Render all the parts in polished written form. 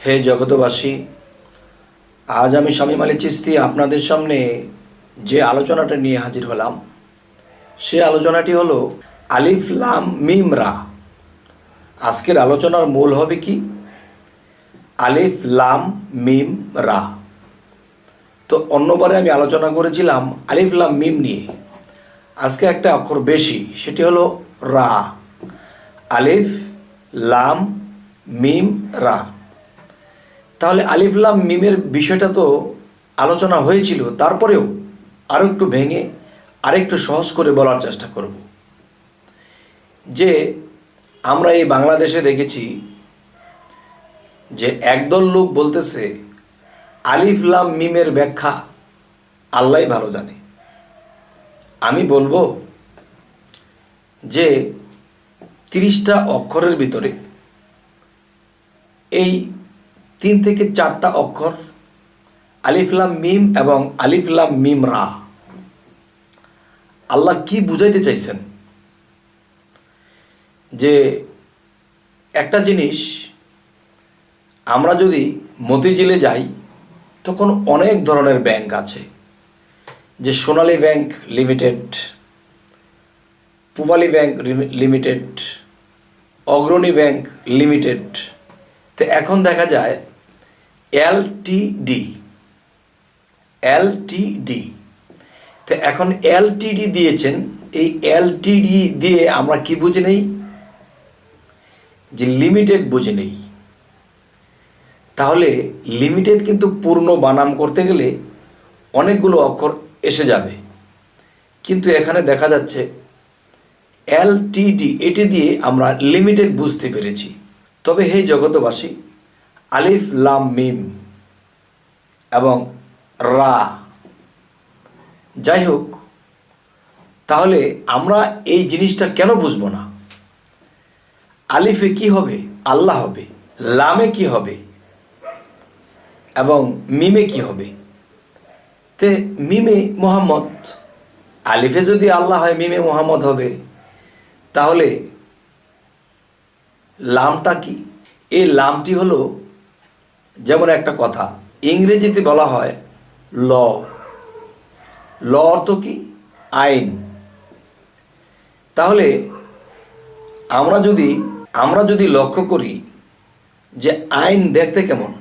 হে জগতবাসী, আজ আমি শামীম আলী চিশতি আপনাদের সামনে যে আলোচনাটা নিয়ে হাজির হলাম, সে আলোচনাটি হলো আলিফ লাম মিম রা। আজকের আলোচনার মূল হবে কি? আলিফ লাম মিম রা। তো অন্যবারে আমি আলোচনা করেছিলাম আলিফ লাম মিম নিয়ে। আজকে একটা অক্ষর বেশি, সেটি হলো রা। আলিফ লাম মিম রা। তাহলে আলিফ লাম মিমের বিষয়টা তো আলোচনা হয়েছিল, তারপরেও আরও একটু ভেঙে আরেকটু সহজ করে বলার চেষ্টা করব। যে আমরা এই বাংলাদেশে দেখেছি যে একদল লোক বলতেছে আলিফ লাম মিমের ব্যাখ্যা আল্লাহই ভালো জানে। আমি বলবো যে 30টা অক্ষরের ভিতরে এই 3 থেকে 4টা অক্ষর আলিফ লাম মিম এবং আলিফ লাম মিম রা, আল্লাহ কি বুঝাইতে চাইছেন? যে একটা জিনিস, আমরা যদি মতিঝিলে যাই তখন অনেক ধরনের ব্যাংক আছে, যে Sonali bank limited, Pubali bank limited, Agrani bank limited. তো এখন দেখা যায় এলটিডি। তো এখন এলটিডি দিয়েছেন। এই এলটিডি দিয়ে আমরা কি বুঝে নেই? যে লিমিটেড বুঝে নেই। তাহলে লিমিটেড কিন্তু পূর্ণ বানাম করতে গেলে অনেকগুলো অক্ষর এসে যাবে, কিন্তু এখানে দেখা যাচ্ছে এলটিডি, এটি দিয়ে আমরা লিমিটেড বুঝতে পেরেছি। তবে হে জগতবাসী, আলিফ লাম মিম এবং রা, যাই হোক, তাহলে আমরা এই জিনিসটা কেন বুঝবো না? আলিফে কি হবে? আল্লাহ হবে। লামে কি হবে এবং মিমে কি হবে? তে মিমে মোহাম্মদ। আলিফে যদি আল্লাহ হয়, মিমে মোহাম্মদ হবে। তাহলে লামটা কি? এই লামটি হলো, যেমন একটা কথা ইংরেজিতে বলা হয় ল। ল অর্থ কি? আইন। তাহলে আমরা যদি লক্ষ্য করি যে আইন দেখতে কেমন,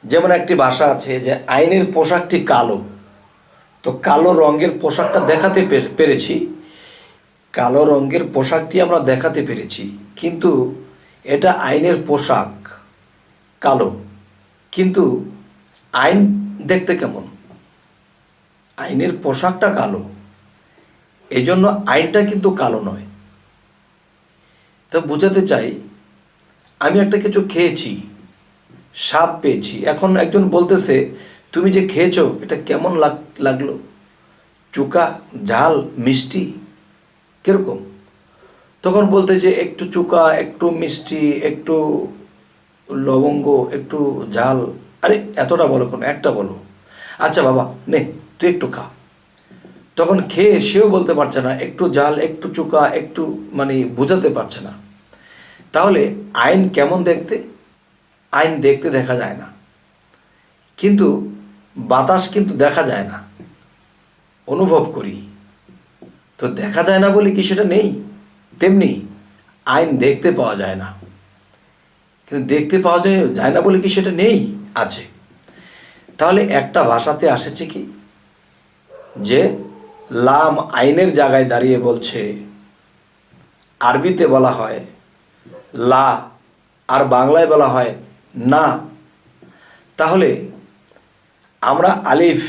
যেমন একটি ভাষা আছে যে আইনের পোশাকটি কালো। তো কালো রঙের পোশাকটা দেখাতে পেরেছি, কালো রঙের পোশাকটি আমরা দেখাতে পেরেছি, কিন্তু এটা আইনের পোশাক কালো, কিন্তু আইন দেখতে কেমন? আইনের পোশাকটা কালো, এই জন্য আইনটা কিন্তু কালো নয়। তো বোঝাতে চাই, আমি একটা কিছু খেয়েছি, স্বাদ পেয়েছি, এখন একজন বলতেছে তুমি যে খেয়েছো এটা কেমন লাগলো? চুকা, ঝাল, মিষ্টি, কিরকম? তখন বলতে যে একটু চুকা, একটু মিষ্টি, একটু লবঙ্গ, একটু ঝাল। আরে এতটা বলো কেন? একটা বলো। আচ্ছা বাবা নে তুই একটু খা। তখন খেয়ে সেও বলতে পারছে না একটু ঝাল, একটু চুকা, একটু, মানে বোঝাতে পারছে না। তাহলে আইন কেমন দেখতে? আইন দেখতে দেখা যায় না, কিন্তু বাতাস কিন্তু দেখা যায় না, অনুভব করি। তো দেখা যায় না বলে কি সেটা নেই? তেমনি আইন দেখতে পাওয়া যায় না, কিন্তু দেখতে পাওয়া যায় না বলে কি সেটা নেই? আছে। তাহলে একটা ভাষাতে আসেছে কি যে লাম আইনের জায়গায় দাঁড়িয়ে বলছে, আরবিতে বলা হয় লা আর বাংলায় বলা হয় না। তাহলে আমরা আলিফ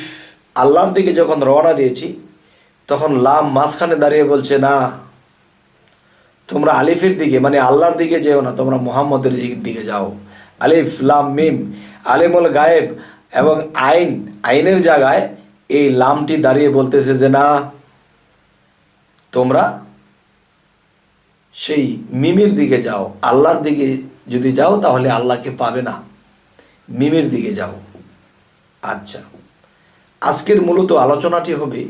আল্লাহর দিকে যখন রওনা দিয়েছি, তখন লাম মাঝখানে দাঁড়িয়ে বলছে না, তোমরা আলিফের দিকে মানে আল্লাহর দিকে যেও না, তোমরা মুহাম্মদের দিকে যাও। আলিফ লাম মিম, আলিমুল গায়েব এবং আইনের জায়গায় এই লামটি দাঁড়িয়ে বলতেছে যে না, তোমরা সেই মিমের দিকে যাও। আল্লাহর দিকে যদি যাও তাহলে আল্লাহকে পাবে না, মিমের দিকে যাও। আচ্ছা, আজকের মূলত আলোচনাটি হবে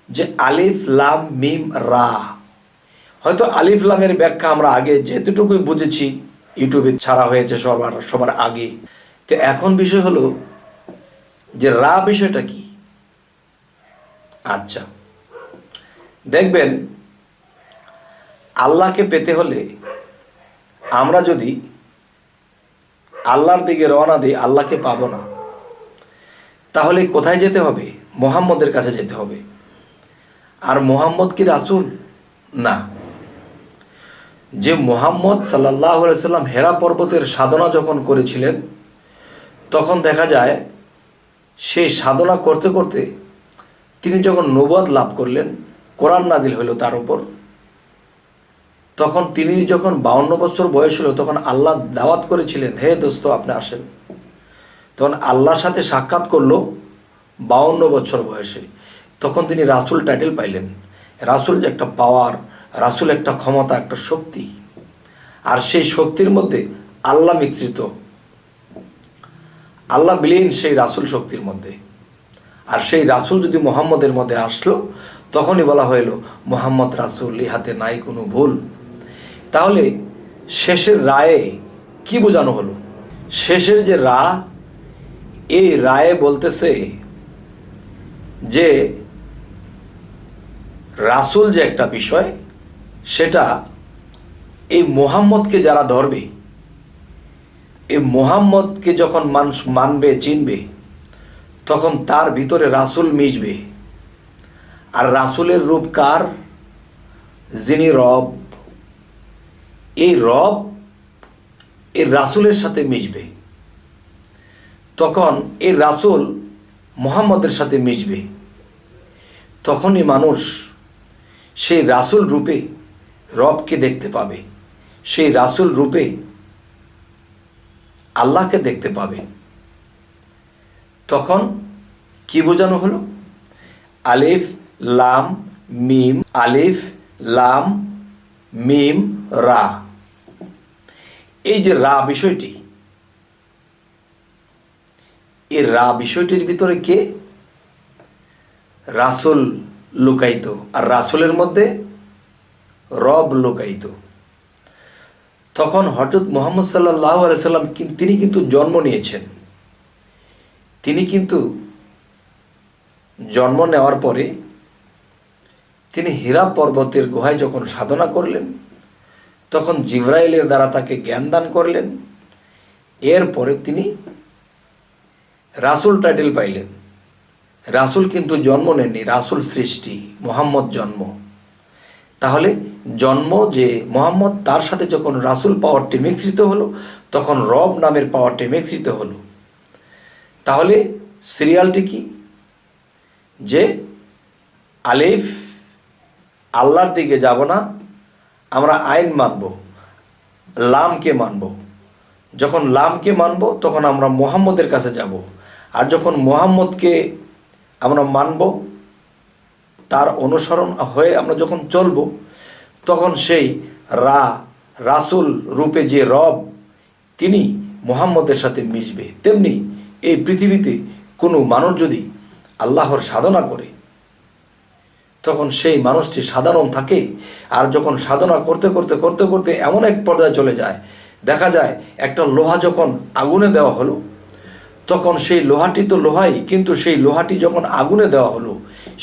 যে আলিফ লাম মিম রা। হয়তো আলিফ লামের ব্যাখ্যা আমরা আগে যেতটুকুই বুঝেছি ইউটিউবে ছাড়া হয়েছে সবার আগে। তো এখন বিষয় হলো যে রা বিষয়টা কি। আচ্ছা, দেখবেন আল্লাহকে পেতে হলে আমরা যদি আল্লাহর দিকে রওনা দিই, আল্লাহকে পাবো না। তাহলে কোথায় যেতে হবে? মুহাম্মদের কাছে যেতে হবে। আর মুহাম্মদ কি রাসূল? না। যে মুহাম্মদ সাল্লাল্লাহু আলাইহি সাল্লাম হেরা পর্বতের সাধনা যখন করেছিলেন, তখন দেখা যায় সেই সাধনা করতে করতে তিনি যখন নবুয়ত লাভ করলেন, কোরআন নাজিল হলো তার উপর, তখন তিনি যখন 52 বছর বয়স হলো, তখন আল্লাহ দাওয়াত করেছিলেন, হে দোস্ত আপনি আসেন। তখন আল্লাহর সাথে সাক্ষাৎ করলো 52 বছর বয়সে। তখন তিনি রাসূল টাইটেল পাইলেন। রাসূল যে একটা পাওয়ার, রাসূল একটা ক্ষমতা, একটা শক্তি। আর সেই শক্তির মধ্যে আল্লাহ মিশ্রিত, আল্লাহ বিলীন সেই রাসূল শক্তির মধ্যে। আর সেই রাসূল যদি মুহাম্মদের মধ্যে আসলো, তখনই বলা হইল মুহাম্মদ রাসূল, ইহাতে নাই কোনো ভুল। তাহলে শেষের রায়ে কি বোঝানো হলো? শেষের যে রা, এই রায়ে বলতেছে যে রাসূল যে একটা বিষয়, সেটা এই মুহাম্মদকে যারা ধরবে, এই মুহাম্মদকে যখন মানুষ মানবে, চিনবে, তখন তার ভিতরে রাসূল মিশবে। আর রাসূলের রূপ কার? যিনি রব। এই রব এই রাসূলের সাথে মিশবে। তখন এই রাসূল মুহাম্মদের সাথে মিশবে। তখনই মানুষ সেই রাসূল রূপে রবকে দেখতে পাবে, সেই রাসূল রূপে আল্লাহকে দেখতে পাবে। তখন কি বোঝানো হলো? আলিফ লাম মিম, আলিফ লাম মিম রা। এই যে রা বিষয়টি, এই রা বিষয়টির ভিতরে কে? রাসূল লুকায়িত, আর রাসূলের মধ্যে রব লুকায়িত। তখন হযরত মুহাম্মদ সাল্লাল্লাহু আলাইহি সাল্লাম তিনি কিন্তু জন্ম নিয়েছেন। তিনি কিন্তু জন্ম নেওয়ার পরে তিনি হীরা পর্বতের গুহায় যখন সাধনা করলেন, তখন জিবরাইলের দ্বারা তাকে জ্ঞান দান করলেন। এরপরে তিনি রাসূল টাইটেল পাইলেন। রাসূল কিন্তু জন্ম নেননি, রাসূল সৃষ্টি, মুহাম্মদ জন্ম। তাহলে জন্ম যে মুহাম্মদ, তার সাথে যখন রাসূল পাওয়ারটি মিশ্রিত হলো, তখন রব নামের পাওয়ারটি মিশ্রিত হলো। তাহলে সিরিয়ালটি কি? যে আলিফ, আল্লাহর দিকে যাব না, আমরা আইন মানব, লামকে মানব। যখন লামকে মানব, তখন আমরা মুহাম্মদের কাছে যাব। আর যখন মুহাম্মদকে আমরা মানব, তার অনুসরণ হয়ে আমরা যখন চলব, তখন সেই রাসূল রূপে যে রব, তিনি মুহাম্মদের সাথে মিশবে। তেমনি এই পৃথিবীতে কোনো মানুষ যদি আল্লাহর সাধনা করে, তখন সেই মানুষটি সাধারণ থাকে। আর যখন সাধনা করতে করতে করতে করতে এমন এক পর্যায়ে চলে যায়, দেখা যায় একটা লোহা যখন আগুনে দেওয়া হলো, তখন সেই লোহাটি তো লোহাই, কিন্তু সেই লোহাটি যখন আগুনে দেওয়া হলো,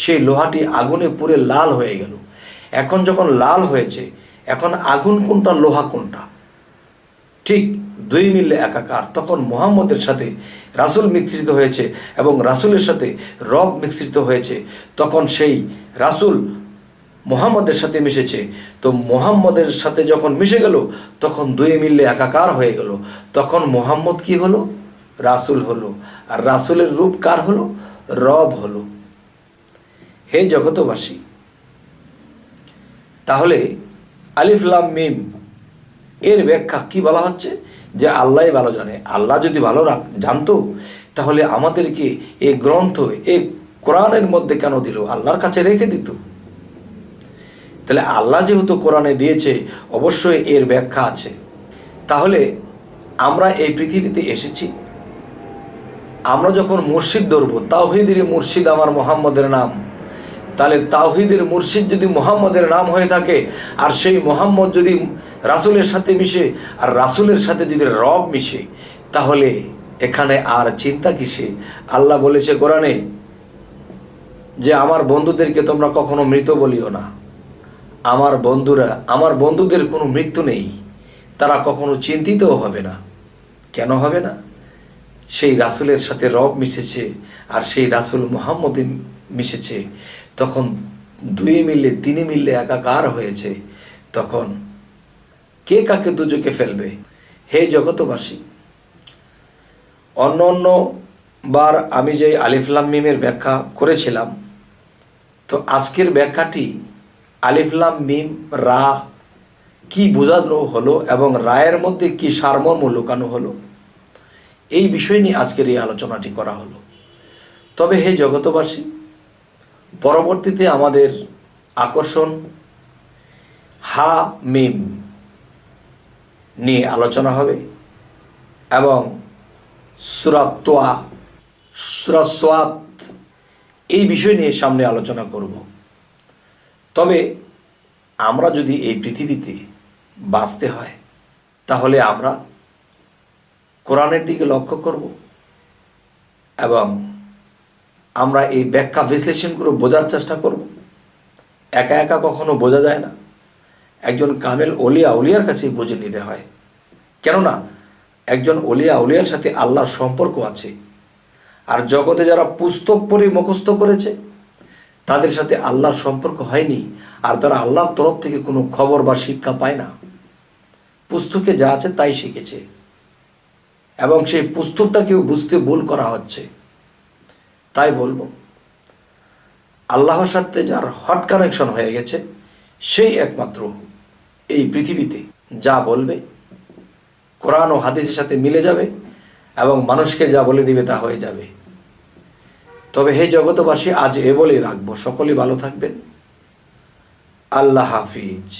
সেই লোহাটি আগুনে পুড়ে লাল হয়ে গেল। এখন যখন লাল হয়েছে, এখন আগুন কোনটা, লোহা কোনটা? ঠিক দুই মিলে একাকার। তখন মুহাম্মদের সাথে রাসূল মিশ্রিত হয়েছে এবং রাসূলের সাথে রব মিশ্রিত হয়েছে। তখন সেই রাসূল মুহাম্মদের সাথে মিশেছে। তো মুহাম্মদের সাথে যখন মিশে গেল, তখন দুই মিলে একাকার হয়ে গেল। তখন মুহাম্মদ কি হলো? রাসূল হলো। আর রাসূলের রূপ কার হলো? রব হলো। হে জগতবাসী, তাহলে আলিফ লাম মিম এর ব্যাখ্যা কি বলা হচ্ছে? যে আল্লাহই ভালো জানে। আল্লাহ যদি ভালো জানতো, তাহলে আমাদেরকে এই গ্রন্থ, এই কোরআনের মধ্যে কেন দিল? আল্লাহর কাছে রেখে দিত। তাহলে আল্লাহ যেহেতু কোরআনে দিয়েছে, অবশ্যই এর ব্যাখ্যা আছে। তাহলে আমরা এই পৃথিবীতে এসেছি, আমরা যখন মুর্শিদ ধরবো, তাওহীদের মুর্শিদ আমার মুহাম্মদের নাম, তাহলে তাওহীদের মুর্শিদ যদি মুহাম্মদের নাম হয়ে থাকে, আর সেই মুহাম্মদ যদি রাসূলের সাথে মিশে, আর রাসূলের সাথে যদি রব মিশে, তাহলে এখানে আর চিন্তা কিসে? আল্লাহ বলেছে কোরআনে যে আমার বন্ধুদেরকে তোমরা কখনো মৃত বলিও না। আমার বন্ধুদের কোনো মৃত্যু নেই, তারা কখনো চিন্তিতও হবে না। কেন হবে না? সেই রাসূলের সাথে রব মিশেছে, আর সেই রাসূল মুহাম্মদে মিশেছে। তখন দুই মিললে তিনে মিললে একাকার হয়েছে। তখন কে কাকে দুজকে ফেলবে? হে জগতবাসী, অন্য বার আমি যে আলিফ লাম মিমের ব্যাখ্যা করেছিলাম, তো আজকের ব্যাখ্যাটি আলিফ লাম মিম রা কি বোঝানো হলো এবং রায়ের মধ্যে কি সারমর্ম লুকানো হলো, এই বিষয় নিয়ে আজকের এই আলোচনাটি করা হলো। তবে হে জগতবাসী, পরবর্তীতে আমাদের আকর্ষণ হা মিম নিয়ে আলোচনা হবে এবং সূরা তোয়া, সূরা সোয়াত, এই বিষয় নিয়ে সামনে আলোচনা করব। তবে আমরা যদি এই পৃথিবীতে বাঁচতে হয়, তাহলে আমরা কোরআনের দিকে লক্ষ্য করব এবং আমরা এই ব্যাখ্যা বিশ্লেষণ করে বোঝার চেষ্টা করব। একা একা কখনো বোঝা যায় না, একজন কামেল ওলিয়া আউলিয়ার কাছে বুঝে নিতে হয়। কেননা একজন ওলিয়া আউলিয়ার সাথে আল্লাহর সম্পর্ক আছে, আর জগতে যারা পুস্তক পড়ে মুখস্থ করেছে তাদের সাথে আল্লাহর সম্পর্ক হয়নি, আর তারা আল্লাহর তরফ থেকে কোনো খবর বা শিক্ষা পায় না। পুস্তকে যা আছে তাই শিখেছে এবং সেই পুস্তকটাকেও বুঝতে ভুল করা হচ্ছে। তাই বলবো, আল্লাহর সাথে যার হট কানেকশন হয়ে গেছে, সেই একমাত্র এই পৃথিবীতে যা বলবে কোরআন ও হাদিসের সাথে মিলে যাবে এবং মানুষকে যা বলে দিবে তা হয়ে যাবে। তবে হে জগতবাসী, আজ এ বলেই রাখবো, সকলেই ভালো থাকবেন। আল্লাহ হাফিজ।